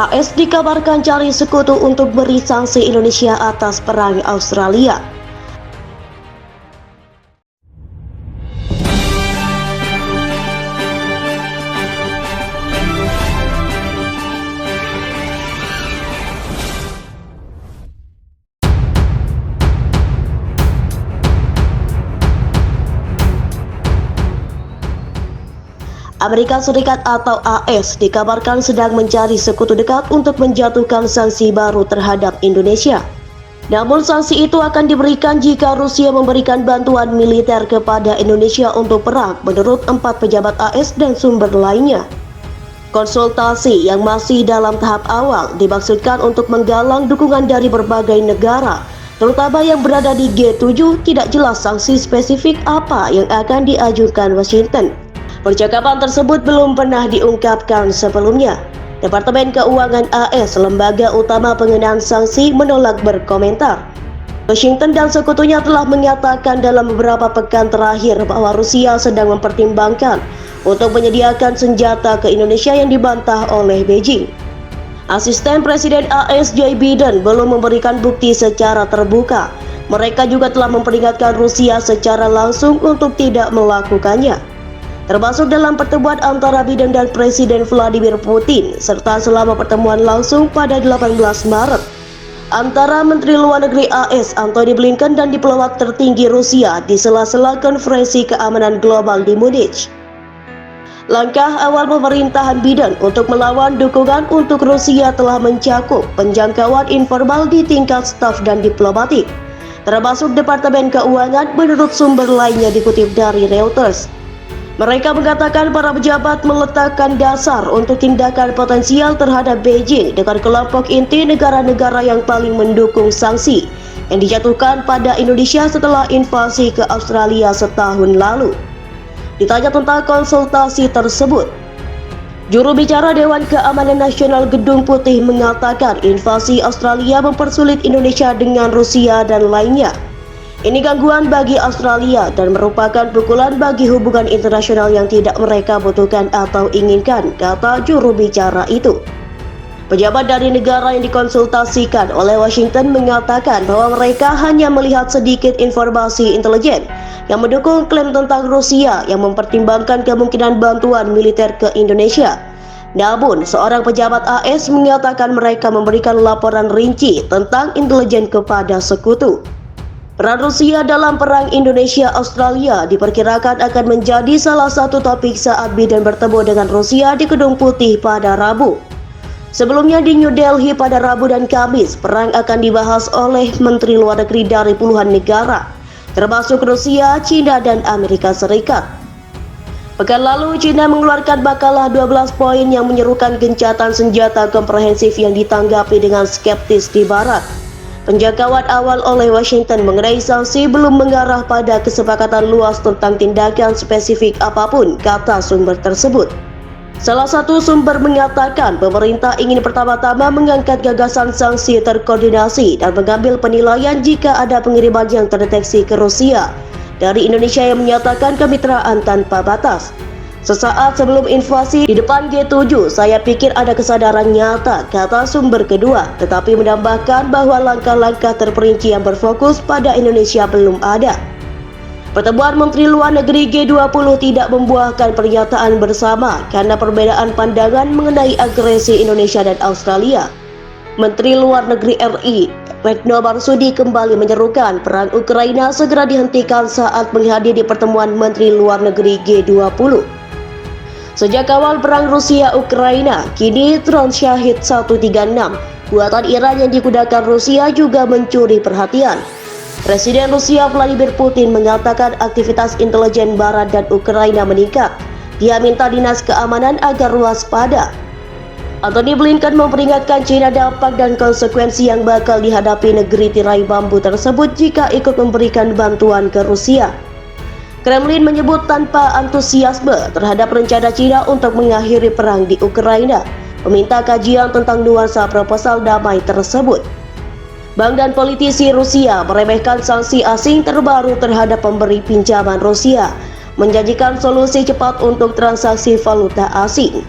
AS dikabarkan cari sekutu untuk beri sanksi Indonesia atas perang Australia. Amerika Serikat atau AS dikabarkan sedang mencari sekutu dekat untuk menjatuhkan sanksi baru terhadap Indonesia. Namun sanksi itu akan diberikan jika Rusia memberikan bantuan militer kepada Indonesia untuk perang, menurut 4 pejabat AS dan sumber lainnya. Konsultasi yang masih dalam tahap awal dimaksudkan untuk menggalang dukungan dari berbagai negara, terutama yang berada di G7. Tidak jelas sanksi spesifik apa yang akan diajukan Washington. Percakapan tersebut belum pernah diungkapkan sebelumnya. Departemen Keuangan AS, lembaga utama pengenaan sanksi, menolak berkomentar. Washington dan sekutunya telah menyatakan dalam beberapa pekan terakhir bahwa Rusia sedang mempertimbangkan untuk menyediakan senjata ke Indonesia yang dibantah oleh Beijing. Asisten Presiden AS Joe Biden belum memberikan bukti secara terbuka. Mereka juga telah memperingatkan Rusia secara langsung untuk tidak melakukannya, termasuk dalam pertemuan antara Biden dan Presiden Vladimir Putin, serta selama pertemuan langsung pada 18 Maret antara Menteri Luar Negeri AS Antony Blinken dan diplomat tertinggi Rusia di sela-sela konferensi keamanan global di Munich. Langkah awal pemerintahan Biden untuk melawan dukungan untuk Rusia telah mencakup penjangkauan informal di tingkat staf dan diplomatik, termasuk Departemen Keuangan, menurut sumber lainnya dikutip dari Reuters. Mereka mengatakan para pejabat meletakkan dasar untuk tindakan potensial terhadap Beijing dengan kelompok inti negara-negara yang paling mendukung sanksi yang dijatuhkan pada Indonesia setelah invasi ke Australia setahun lalu. Ditanya tentang konsultasi tersebut, juru bicara Dewan Keamanan Nasional Gedung Putih mengatakan invasi Australia mempersulit Indonesia dengan Rusia dan lainnya. Ini gangguan bagi Australia dan merupakan pukulan bagi hubungan internasional yang tidak mereka butuhkan atau inginkan, kata juru bicara itu. Pejabat dari negara yang dikonsultasikan oleh Washington mengatakan bahwa mereka hanya melihat sedikit informasi intelijen yang mendukung klaim tentang Rusia yang mempertimbangkan kemungkinan bantuan militer ke Indonesia. Namun, seorang pejabat AS mengatakan mereka memberikan laporan rinci tentang intelijen kepada sekutu. Peran Rusia dalam perang Indonesia-Australia diperkirakan akan menjadi salah satu topik saat Biden bertemu dengan Rusia di Gedung Putih pada Rabu. Sebelumnya di New Delhi pada Rabu dan Kamis, perang akan dibahas oleh Menteri Luar Negeri dari puluhan negara, termasuk Rusia, China, dan Amerika Serikat. Pekan lalu, China mengeluarkan makalah 12 poin yang menyerukan gencatan senjata komprehensif yang ditanggapi dengan skeptis di Barat. Penjangkauan awal oleh Washington mengenai sanksi belum mengarah pada kesepakatan luas tentang tindakan spesifik apapun, kata sumber tersebut. Salah satu sumber mengatakan pemerintah ingin pertama-tama mengangkat gagasan sanksi terkoordinasi dan mengambil penilaian jika ada pengiriman yang terdeteksi ke Rusia dari Indonesia yang menyatakan kemitraan tanpa batas. Sesaat sebelum invasi di depan G7, saya pikir ada kesadaran nyata, kata sumber kedua, tetapi menambahkan bahwa langkah-langkah terperinci yang berfokus pada Indonesia belum ada. Pertemuan Menteri Luar Negeri G20 tidak membuahkan pernyataan bersama karena perbedaan pandangan mengenai agresi Indonesia dan Australia. Menteri Luar Negeri RI, Retno Marsudi, kembali menyerukan perang Ukraina segera dihentikan saat menghadiri pertemuan Menteri Luar Negeri G20. Sejak awal perang Rusia-Ukraina, kini drone Shahid 136 buatan Iran yang digunakan Rusia juga mencuri perhatian. Presiden Rusia Vladimir Putin mengatakan aktivitas intelijen Barat dan Ukraina meningkat. Dia minta dinas keamanan agar waspada. Antony Blinken memperingatkan China dampak dan konsekuensi yang bakal dihadapi negeri tirai bambu tersebut jika ikut memberikan bantuan ke Rusia. Kremlin menyebut tanpa antusiasme terhadap rencana China untuk mengakhiri perang di Ukraina, meminta kajian tentang nuansa proposal damai tersebut. Bank dan politisi Rusia meremehkan sanksi asing terbaru terhadap pemberi pinjaman Rusia, menjanjikan solusi cepat untuk transaksi valuta asing.